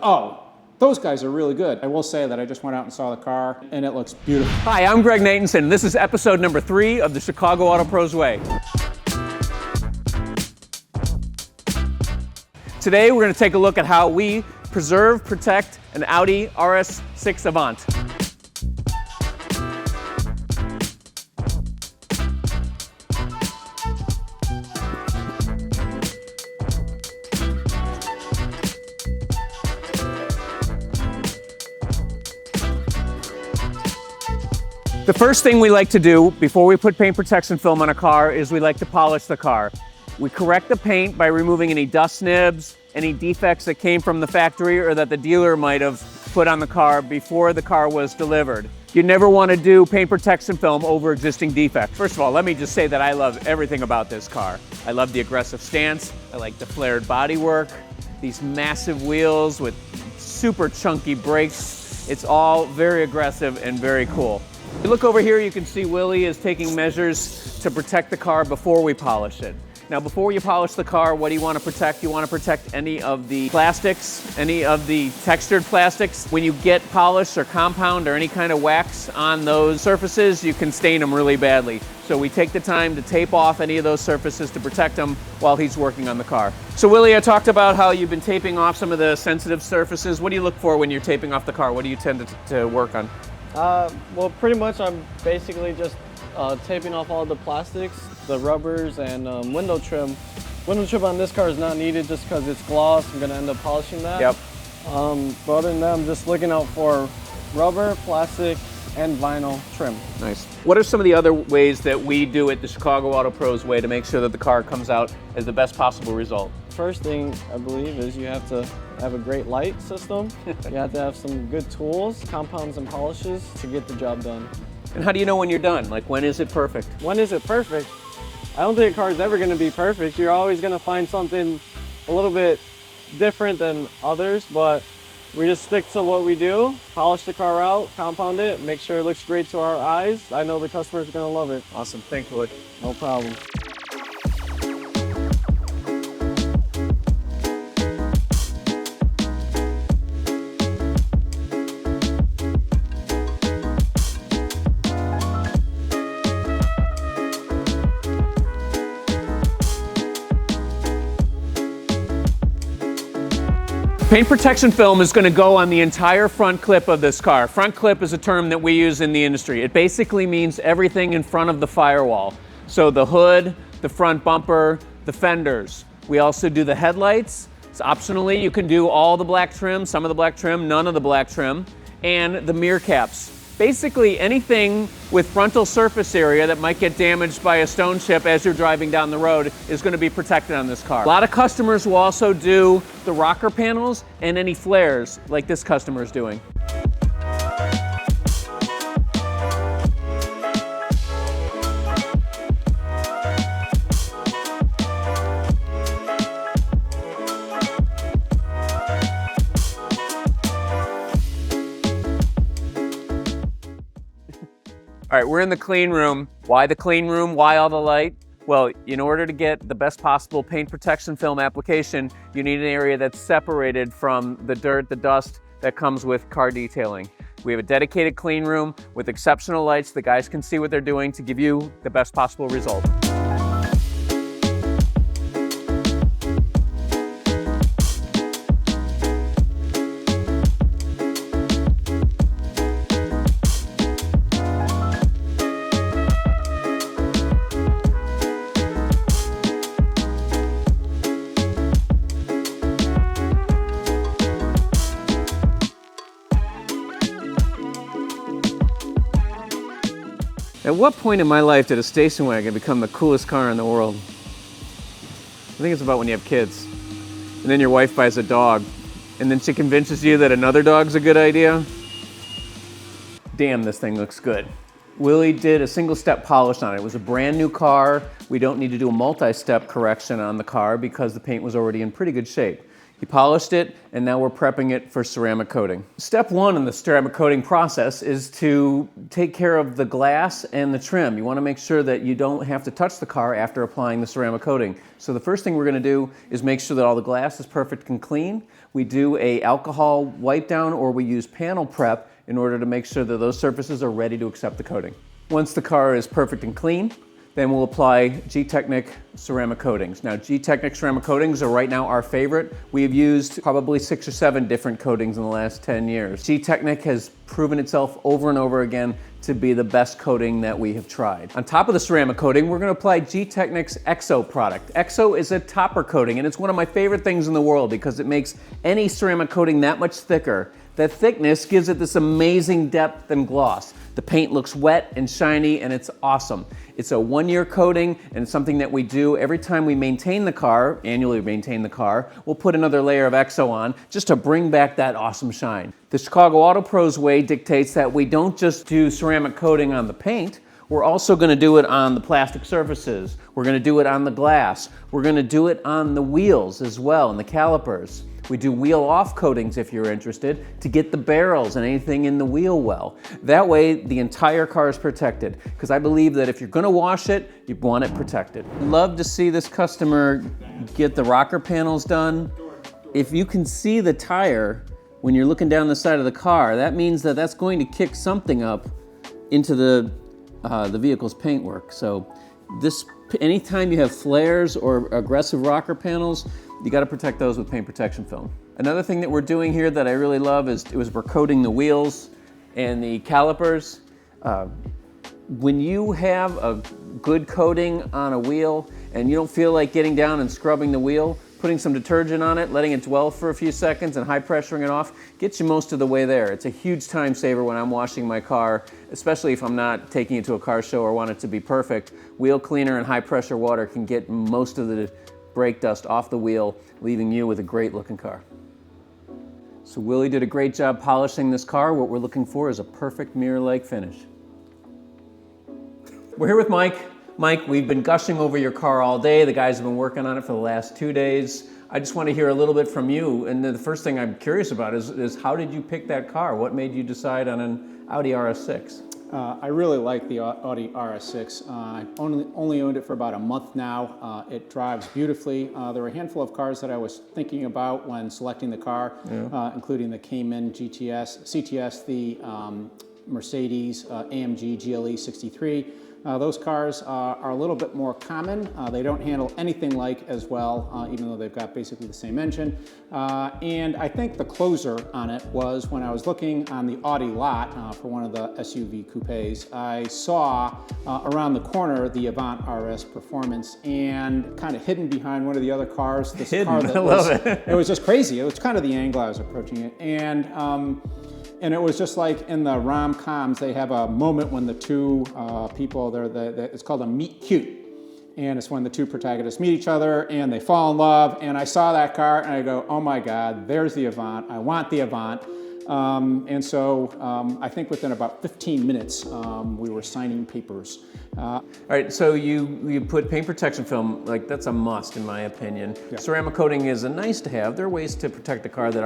Oh, those guys are really good. I will say that I just went out and saw the car, and it looks beautiful. Hi, I'm Greg Natenson. This is episode number 3 of the Chicago Auto Pros Way. Today, we're going to take a look at how we preserve, protect an Audi RS6 Avant. The first thing we like to do before we put paint protection film on a car is we like to polish the car. We correct the paint by removing any dust nibs, any defects that came from the factory or that the dealer might have put on the car before the car was delivered. You never want to do paint protection film over existing defects. First of all, let me just say that I love everything about this car. I love the aggressive stance, I like the flared bodywork, these massive wheels with super chunky brakes. It's all very aggressive and very cool. If you look over here, you can see Willie is taking measures to protect the car before we polish it. Now, before you polish the car, what do you want to protect? You want to protect any of the plastics, any of the textured plastics. When you get polish or compound or any kind of wax on those surfaces, you can stain them really badly. So we take the time to tape off any of those surfaces to protect them while he's working on the car. So Willie, I talked about how you've been taping off some of the sensitive surfaces. What do you look for when you're taping off the car? What do you tend to work on? Well, pretty much I'm basically just taping off all the plastics, the rubbers, and window trim. Window trim on this car is not needed just because it's gloss. I'm going to end up polishing that. Yep. But other than that, I'm just looking out for rubber, plastic, and vinyl trim. Nice. What are some of the other ways that we do it the Chicago Auto Pros way to make sure that the car comes out as the best possible result? First thing, I believe, is you have to have a great light system. You have to have some good tools, compounds and polishes to get the job done. And how do you know when you're done? Like, when is it perfect? When is it perfect? I don't think a car is ever going to be perfect. You're always going to find something a little bit different than others, but we just stick to what we do, polish the car out, compound it, make sure it looks great to our eyes. I know the customer's going to love it. Awesome. Thank you, Willie. No problem. Paint protection film is going to go on the entire front clip of this car. Front clip is a term that we use in the industry. It basically means everything in front of the firewall. So the hood, the front bumper, the fenders. We also do the headlights. So optionally, you can do all the black trim, some of the black trim, none of the black trim, and the mirror caps. Basically anything with frontal surface area that might get damaged by a stone chip as you're driving down the road is going to be protected on this car. A lot of customers will also do the rocker panels and any flares like this customer is doing. All right, we're in the clean room. Why the clean room? Why all the light? Well, in order to get the best possible paint protection film application, you need an area that's separated from the dirt, the dust that comes with car detailing. We have a dedicated clean room with exceptional lights. The guys can see what they're doing to give you the best possible result. At what point in my life did a station wagon become the coolest car in the world? I think it's about when you have kids. And then your wife buys a dog. And then she convinces you that another dog's a good idea. Damn, this thing looks good. Willie did a single step polish on it. It was a brand new car. We don't need to do a multi-step correction on the car because the paint was already in pretty good shape. He polished it, and now we're prepping it for ceramic coating. Step one in the ceramic coating process is to take care of the glass and the trim. You want to make sure that you don't have to touch the car after applying the ceramic coating. So the first thing we're going to do is make sure that all the glass is perfect and clean. We do a alcohol wipe down, or we use panel prep in order to make sure that those surfaces are ready to accept the coating. Once the car is perfect and clean, then we'll apply G-Technic ceramic coatings. Now, G-Technic ceramic coatings are right now our favorite. We have used probably 6 or 7 different coatings in the last 10 years. G-Technic has proven itself over and over again to be the best coating that we have tried. On top of the ceramic coating, we're gonna apply G-Technic's EXO product. EXO is a topper coating, and it's one of my favorite things in the world because it makes any ceramic coating that much thicker. That thickness gives it this amazing depth and gloss. The paint looks wet and shiny, and it's awesome. It's a 1-year coating, and it's something that we do every time we maintain the car, annually maintain the car. We'll put another layer of EXO on just to bring back that awesome shine. The Chicago Auto Pros way dictates that we don't just do ceramic coating on the paint, we're also gonna do it on the plastic surfaces. We're gonna do it on the glass. We're gonna do it on the wheels as well, and the calipers. We do wheel off coatings if you're interested to get the barrels and anything in the wheel well. That way the entire car is protected, because I believe that if you're gonna wash it, you want it protected. Love to see this customer get the rocker panels done. If you can see the tire when you're looking down the side of the car, that means that that's going to kick something up into the vehicle's paintwork. So anytime you have flares or aggressive rocker panels, you got to protect those with paint protection film. Another thing that we're doing here that I really love is we're coating the wheels and the calipers. When you have a good coating on a wheel and you don't feel like getting down and scrubbing the wheel, putting some detergent on it, letting it dwell for a few seconds and high pressuring it off gets you most of the way there. It's a huge time saver when I'm washing my car, especially if I'm not taking it to a car show or want it to be perfect. Wheel cleaner and high pressure water can get most of the brake dust off the wheel, leaving you with a great looking car. So Willie did a great job polishing this car. What we're looking for is a perfect mirror-like finish. We're here with Mike. Mike, we've been gushing over your car all day. The guys have been working on it for the last 2 days. I just want to hear a little bit from you. And the first thing I'm curious about is how did you pick that car? What made you decide on an Audi RS6? I really like the Audi RS6. I only owned it for about a month now. It drives beautifully. There were a handful of cars that I was thinking about when selecting the car, including the Cayman GTS, CTS, the Mercedes AMG GLE 63. Those cars are a little bit more common. They don't handle anything like as well, even though they've got basically the same engine. And I think the closer on it was when I was looking on the Audi lot for one of the SUV coupes, I saw around the corner the Avant RS Performance, and kind of hidden behind one of the other cars. This car that I love it. It was just crazy. It was kind of the angle I was approaching it. And it was just like in the rom-coms, they have a moment when the two people, it's called a meet cute. And it's when the two protagonists meet each other and they fall in love. And I saw that car and I go, oh my God, there's the Avant. I want the Avant. And so I think within about 15 minutes, we were signing papers. All right, so you put paint protection film, like that's a must in my opinion. Yeah. Ceramic coating is a nice to have. There are ways to protect the car that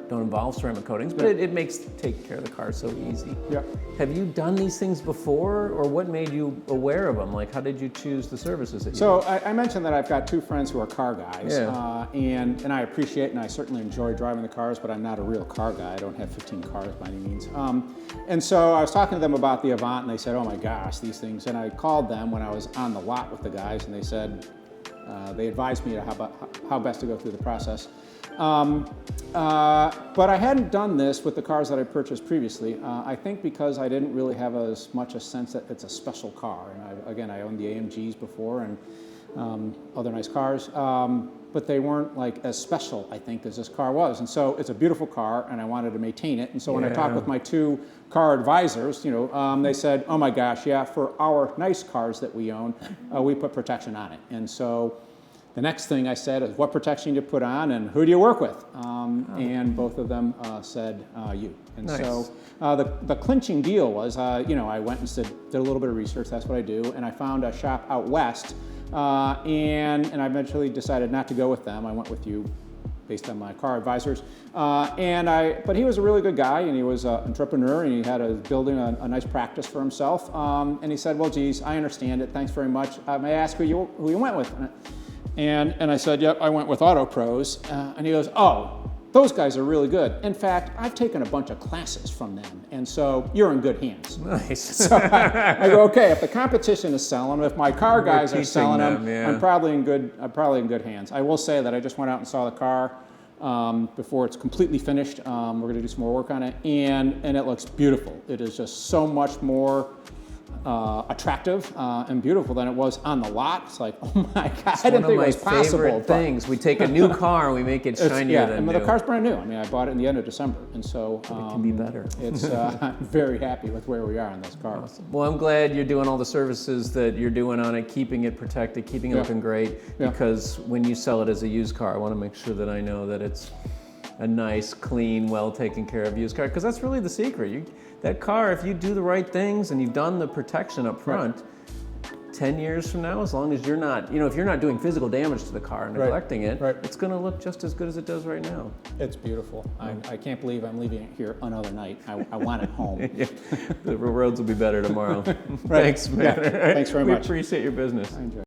don't involve ceramic coatings, but it makes taking care of the car so easy. Yeah. Have you done these things before, or what made you aware of them? Like, how did you choose the services that you So do? I mentioned that I've got 2 friends who are car guys, Yeah. and I appreciate and I certainly enjoy driving the cars, but I'm not a real car guy. I don't have 15 cars by any means. And so I was talking to them about the Avant, and they said, oh my gosh, these things. And I called them when I was on the lot with the guys, and they said, they advised me how best to go through the process. But I hadn't done this with the cars that I purchased previously. I think because I didn't really have as much a sense that it's a special car. And I owned the AMGs before and other nice cars, but they weren't like as special, I think, as this car was. And so it's a beautiful car, and I wanted to maintain it. And so when I talked with my 2 car advisors, they said, oh my gosh, yeah, for our nice cars that we own, we put protection on it. And so the next thing I said is, what protection do you put on, and who do you work with? And both of them said, you. And Nice. so the clinching deal was, I went and did a little bit of research. That's what I do. And I found a shop out west, and I eventually decided not to go with them. I went with you based on my car advisors. But he was a really good guy, and he was an entrepreneur, and he had building a nice practice for himself. And he said, well, geez, I understand it. Thanks very much. May I ask who you went with? And I said, yep, I went with Auto Pros. And he goes, oh, Those guys are really good. In fact, I've taken a bunch of classes from them, and so you're in good hands. Nice. So I go, okay, if the competition is selling them, if my car guys are selling them, yeah. I'm probably in good hands. I will say that I just went out and saw the car before it's completely finished. We're going to do some more work on it, and it looks beautiful. It is just so much more attractive and beautiful than it was on the lot. It's like, oh my God, I didn't think it was possible. One of my favorite things. We take a new car and we make it shinier than new. The car's brand new. I mean, I bought it in the end of December, and so it can be better. It's I'm very happy with where we are on this car. Awesome. Well, I'm glad you're doing all the services that you're doing on it, keeping it protected, keeping it looking great. Because when you sell it as a used car, I want to make sure that I know that it's a nice, clean, well taken care of used car. Because that's really the secret. That car, if you do the right things and you've done the protection up front, 10 years from now, as long as you're not, if you're not doing physical damage to the car and neglecting it, it's going to look just as good as it does right now. It's beautiful. I can't believe I'm leaving it here another night. I want it home. The roads will be better tomorrow. Thanks, man. Thanks very much. We appreciate your business. I enjoy it.